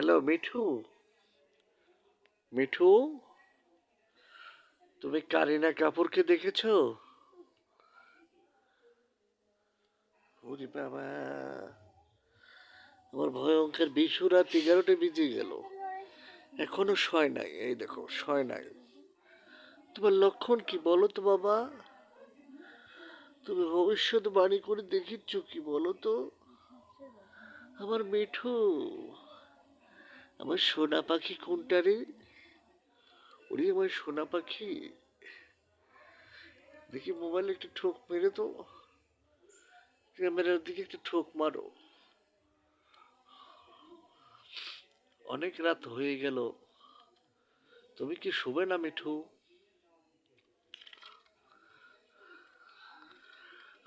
Hello Mithu. Mithu, তুমি কারিনা কাপুরকে দেখেছো? ওরে বাবা, আমার ভয়ঙ্কর বিশু রাত 11টা বেজে গেল, এখনো শয় নাই। এই দেখো, শয় নাই। তোমার লক্ষণ কি বলো তো বাবা? তুমি ভবিষ্যৎবাণী করে দেখিচ্ছ কি বলো তো? আমার মিঠু, আমার সোনা পাখি কোনটা রে? ওরে আমার সোনা পাখি, দেখি মোবাইলে একটু ঠোক মেরে তো, ক্যামেরার দিকে একটু ঠোক মারো। অনেক রাত হয়ে গেল, তুমি কি শুবে না মিঠু?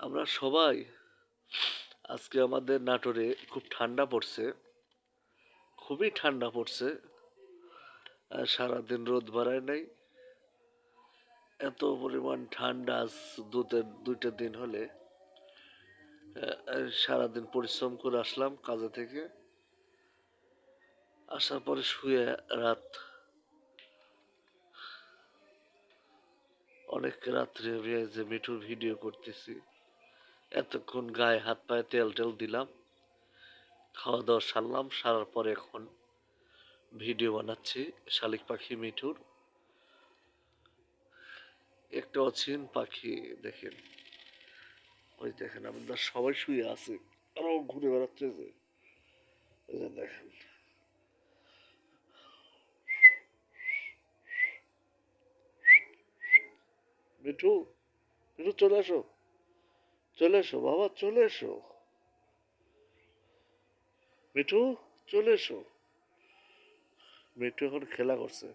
আমরা সবাই আজকে আমাদের নাটোরে খুব ঠান্ডা পড়ছে, খুবই ঠান্ডা পড়ছে। আর সারাদিন রোদ বাড়ায় নাই, এত পরিমাণ ঠান্ডা আজ দুইটা দিন হলে। সারাদিন পরিশ্রম করে আসলাম কাজে থেকে, আসার পরে শুয়ে রাত অনেক রাত্রে যে মিঠুর ভিডিও করতেছি, এতক্ষণ গায়ে হাত পায়ে তেল টেল দিলাম, খাওয়া দাওয়া সারলাম, সারার পরে এখন ভিডিও বানাচ্ছি শালিক পাখি মিঠুর। একটা অচিন পাখি দেখেন, ওই দেখেন আমাদের সবাই শুয়ে আছে, আরো ঘুরে বেড়াচ্ছে যে, এই যে দেখেন। মিঠু, মিঠু চলে এসো, চলে এসো বাবা, চলে এসো মিঠু, চলে এসো। মিঠু এখন খেলা করছে।